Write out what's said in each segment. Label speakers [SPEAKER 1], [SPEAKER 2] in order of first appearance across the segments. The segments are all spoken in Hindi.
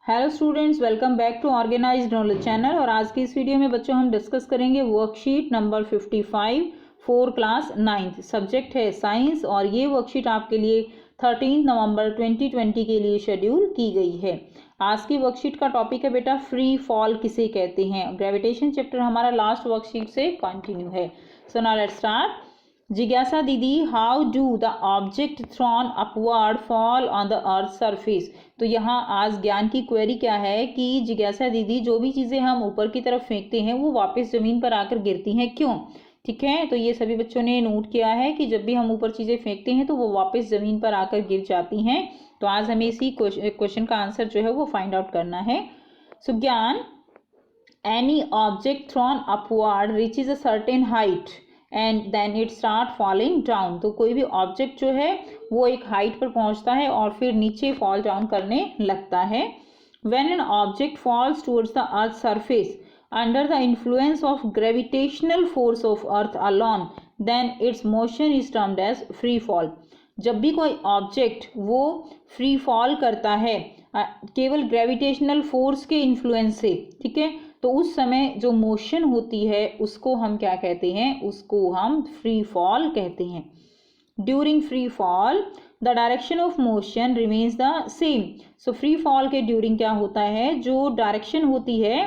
[SPEAKER 1] Hello students, welcome back to organized knowledge channel. और आज की इस वीडियो में बच्चों हम डिस्कस करेंगे worksheet number 55 for class 9th। Subject है साइंस और ये वर्कशीट आपके लिए 13 नवंबर 2020 के लिए शेड्यूल की गई है। आज की वर्कशीट का टॉपिक है बेटा फ्री फॉल किसे कहते हैं। ग्रेविटेशन चैप्टर हमारा लास्ट वर्कशीट से कंटिन्यू है। So now let's start. जिज्ञासा दीदी, how do the object thrown upward fall on the earth surface. तो यहाँ आज ज्ञान की क्वेरी क्या है कि जिज्ञासा दीदी, जो भी चीज़ें हम ऊपर की तरफ फेंकते हैं वो वापस ज़मीन पर आकर गिरती हैं, क्यों? ठीक है, तो ये सभी बच्चों ने नोट किया है कि जब भी हम ऊपर चीज़ें फेंकते हैं तो वो वापस ज़मीन पर आकर गिर जाती हैं। तो आज हमें इसी क्वेश्चन का आंसर जो है वो फाइंड आउट करना है। सो ज्ञान, any object thrown upward reaches a certain height and then it start falling down. तो कोई भी ऑब्जेक्ट जो है वो एक हाइट पर पहुंचता है और फिर नीचे फॉल डाउन करने लगता है। When an object falls towards the earth surface under the influence of gravitational force of earth alone, then its motion is termed as free fall. जब भी कोई ऑब्जेक्ट वो फ्री फॉल करता है केवल ग्रेविटेशनल फोर्स के इन्फ्लुएंस से, ठीक है, तो उस समय जो मोशन होती है उसको हम क्या कहते हैं? उसको हम फ्री फॉल कहते हैं। During free fall the direction of motion remains the same. So free fall के ड्यूरिंग क्या होता है, जो डायरेक्शन होती है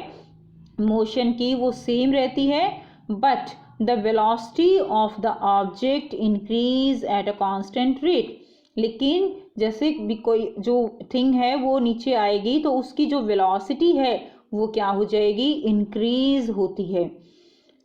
[SPEAKER 1] मोशन की वो सेम रहती है, but the velocity of the object increase at a constant rate. लेकिन जैसे भी कोई जो थिंग है वो नीचे आएगी तो उसकी जो वेलोसिटी है वो क्या हो जाएगी? इंक्रीज होती है।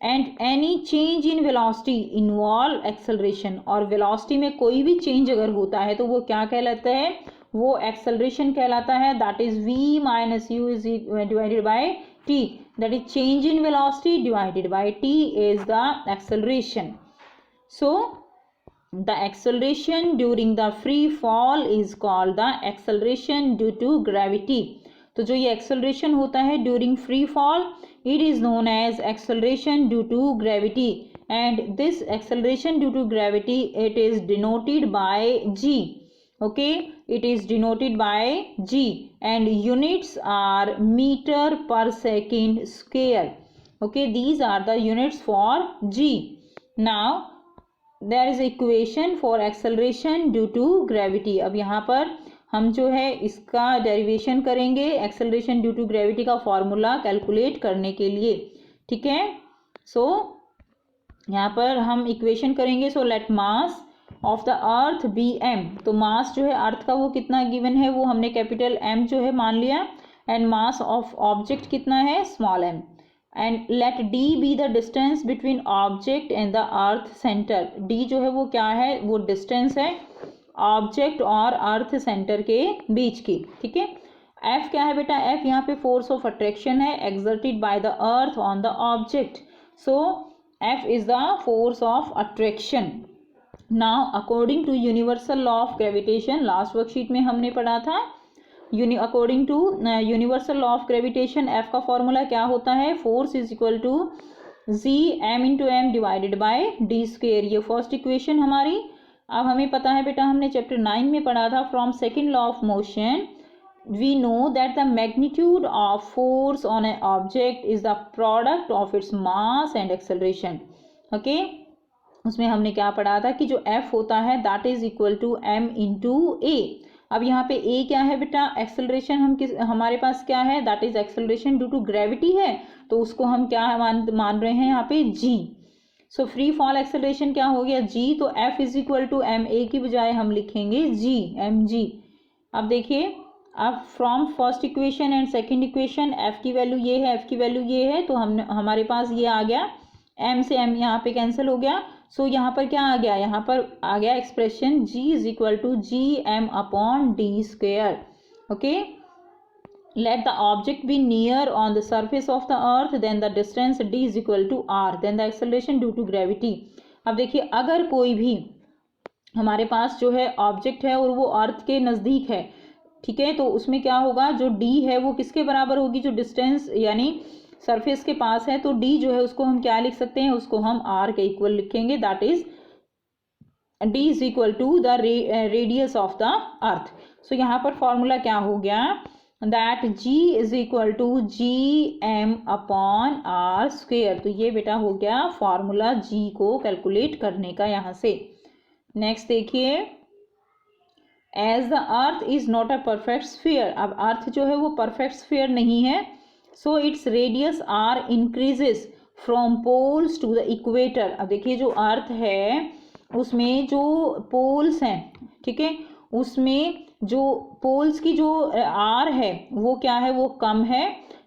[SPEAKER 1] And any change in velocity involve acceleration. और वेलोसिटी में कोई भी चेंज अगर होता है तो वो क्या कहलाता है? वो एक्सेलरेशन कहलाता है। That is v minus you is divided by t। That is change in velocity divided by t is the acceleration. So the acceleration during the free fall is called the acceleration due to gravity। तो जो ये acceleration होता है during free fall, it is known as acceleration due to gravity, and this acceleration due to gravity it is denoted by g. Okay, it is denoted by g and units are meter per second square. Okay, these are the units for g. Now there is equation for acceleration due to gravity. अब यहाँ पर हम जो है इसका डेरिवेशन करेंगे एक्सेलरेशन ड्यू टू ग्रेविटी का फॉर्मूला कैलकुलेट करने के लिए, ठीक है। सो यहाँ पर हम इक्वेशन करेंगे। So let mass of the earth be M. तो मास जो है अर्थ का वो कितना गिवन है वो हमने कैपिटल एम जो है मान लिया, एंड मास ऑफ ऑब्जेक्ट कितना है? Small m. And let d be the distance between object and the earth centre. D जो है वो क्या है? वो डिस्टेंस है ऑब्जेक्ट और अर्थ सेंटर के बीच की, ठीक है। एफ क्या है बेटा? एफ यहाँ पे फोर्स ऑफ अट्रैक्शन है exerted by the earth on the object. So F is the force of attraction. Now according to universal law of gravitation, last worksheet में हमने पढ़ा था, according to universal law of gravitation F का फॉर्मूला क्या होता है? Force is equal to G M into m divided by d square. ये फर्स्ट इक्वेशन हमारी। अब हमें पता है बेटा, हमने चैप्टर 9 में पढ़ा था, from second law of motion we know that the magnitude of force on a object is the product of its mass and acceleration. Okay, उसमें हमने क्या पढ़ा था कि जो एफ होता है that is equal to M into A. अब यहाँ पे ए क्या है बेटा? एक्सेलरेशन हमारे पास क्या है? That is acceleration due to gravity है, तो उसको हम क्या मान रहे हैं यहाँ पे? जी। सो फ्री फॉल एक्सेलरेशन क्या हो गया? जी। तो F is equal to m a की बजाय हम लिखेंगे जी, एम जी। अब देखिए, अब from first equation and second equation F की वैल्यू ये है, एफ की वैल्यू ये है, तो हमारे पास ये आ गया, एम से एम यहाँ पे कैंसिल हो गया। सो यहाँ पर क्या आ गया? यहाँ पर आ गया expression g is equal to G M upon d square. Okay, let the object be near on the surface of the earth then the distance d is equal to R then the acceleration due to gravity. अब देखिए, अगर कोई भी हमारे पास जो है ऑब्जेक्ट है और वो अर्थ के नज़दीक है, ठीक है, तो उसमें क्या होगा? जो डी है वो किसके बराबर होगी? जो डिस्टेंस यानी सरफेस के पास है, तो डी जो है उसको हम क्या लिख सकते हैं? उसको हम आर के इक्वल लिखेंगे, that is D is equal to the radius of the earth. So यहाँ पर फॉर्मूला क्या हो गया? That G is equal to G M upon R square. तो ये बेटा हो गया फॉर्मूला जी को कैलकुलेट करने का यहाँ से। नेक्स्ट देखिए, as the earth is not a perfect sphere. अब अर्थ जो है वो परफेक्ट स्फीयर नहीं है, so its radius R increases from poles to the equator. अब देखिए जो अर्थ है उसमें जो पोल्स हैं, ठीक है, उसमें जो पोल्स की जो आर है वो क्या है, वो कम है,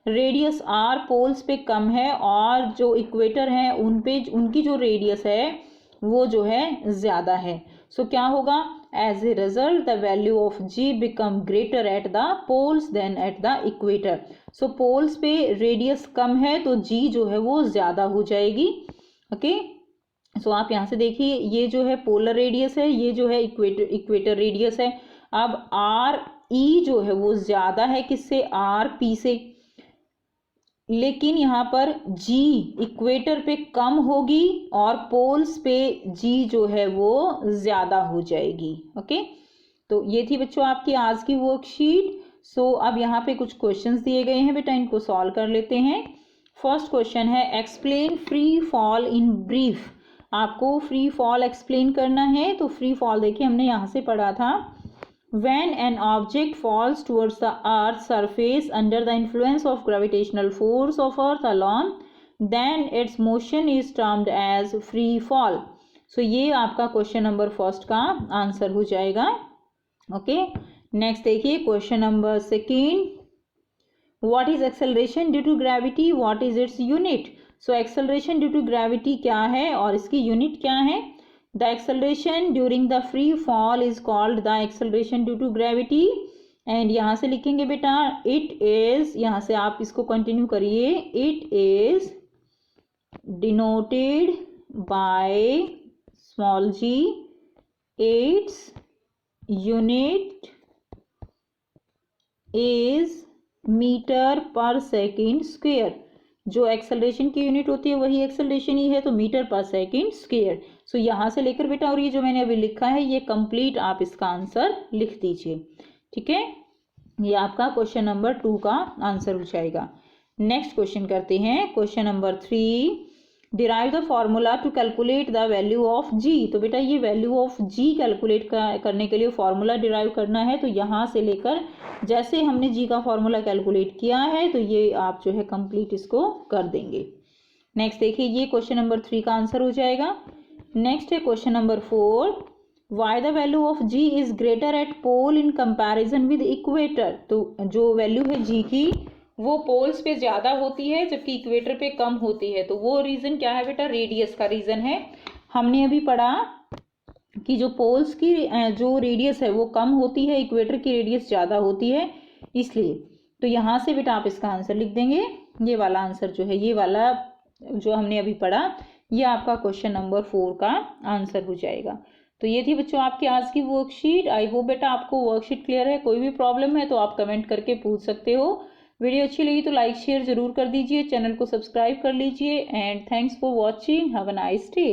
[SPEAKER 1] रेडियस आर पोल्स पे कम है, और जो इक्वेटर है उन पे उनकी जो रेडियस है वो जो है ज़्यादा है। सो क्या होगा, as a result the value of g become greater at the poles than at the equator. So poles पे रेडियस कम है तो जी जो है वो ज़्यादा हो जाएगी। ओके, सो आप यहाँ से देखिए, ये जो है पोलर रेडियस है, ये जो है इक्वेटर रेडियस है। अब आर ई जो है वो ज़्यादा है किससे, आर पी से, लेकिन यहाँ पर जी इक्वेटर पे कम होगी और पोल्स पे जी जो है वो ज़्यादा हो जाएगी। ओके, तो ये थी बच्चों आपकी आज की वर्कशीट। सो अब यहाँ पे कुछ क्वेश्चंस दिए गए हैं बेटा, इनको सॉल्व कर लेते हैं। फर्स्ट क्वेश्चन है, explain free fall in brief. आपको फ्री फॉल एक्सप्लेन करना है। तो फ्री फॉल देखिए हमने यहाँ से पढ़ा था, when an object falls towards the earth's surface under the influence of gravitational force of earth alone, then its motion is termed as free fall. So ये आपका क्वेश्चन नंबर फर्स्ट का आंसर हो जाएगा। ओके, नेक्स्ट देखिए question number second, what is acceleration due to gravity, what is its unit. So acceleration due to gravity क्या है और इसकी यूनिट क्या है। The acceleration during the free fall is called the acceleration due to gravity, and यहाँ से लिखेंगे बेटा it is, यहाँ से आप इसको कंटिन्यू करिए, it is denoted by small g, its unit is metre per second square. जो एक्सेलरेशन की यूनिट होती है वही एक्सेलरेशन ही है, तो मीटर पर सेकेंड स्क्वेयर। सो यहाँ से लेकर बेटा, और ये जो मैंने अभी लिखा है ये कंप्लीट आप इसका आंसर लिख दीजिए। ठीक है, ये आपका क्वेश्चन नंबर 2 का आंसर हो जाएगा। नेक्स्ट क्वेश्चन करते हैं, question number 3, derive the formula to calculate the value of G. तो बेटा ये वैल्यू ऑफ जी कैलकुलेट करने के लिए फॉर्मूला डिराइव करना है। तो यहाँ से लेकर जैसे हमने जी का फॉर्मूला कैलकुलेट किया है तो ये आप जो है कंप्लीट इसको कर देंगे। नेक्स्ट देखिए, ये क्वेश्चन नंबर 3 का आंसर हो जाएगा। नेक्स्ट है question number 4, why the value of g is greater at pole in comparison with equator. तो जो वैल्यू है जी की वो पोल्स पे ज़्यादा होती है जबकि इक्वेटर पे कम होती है। तो वो रीज़न क्या है बेटा, रेडियस का रीज़न है। हमने अभी पढ़ा कि जो पोल्स की जो रेडियस है वो कम होती है, इक्वेटर की रेडियस ज़्यादा होती है, इसलिए। तो यहाँ से बेटा आप इसका आंसर लिख देंगे। ये वाला आंसर जो है, ये वाला जो हमने अभी पढ़ा, ये आपका क्वेश्चन नंबर 4 का आंसर हो जाएगा। तो ये थी बच्चों आपकी आज की वर्कशीट। आई होप बेटा आपको वर्कशीट क्लियर है। कोई भी प्रॉब्लम है तो आप कमेंट करके पूछ सकते हो। वीडियो अच्छी लगी तो लाइक शेयर जरूर कर दीजिए, चैनल को सब्सक्राइब कर लीजिए, and thanks for watching, have a nice day.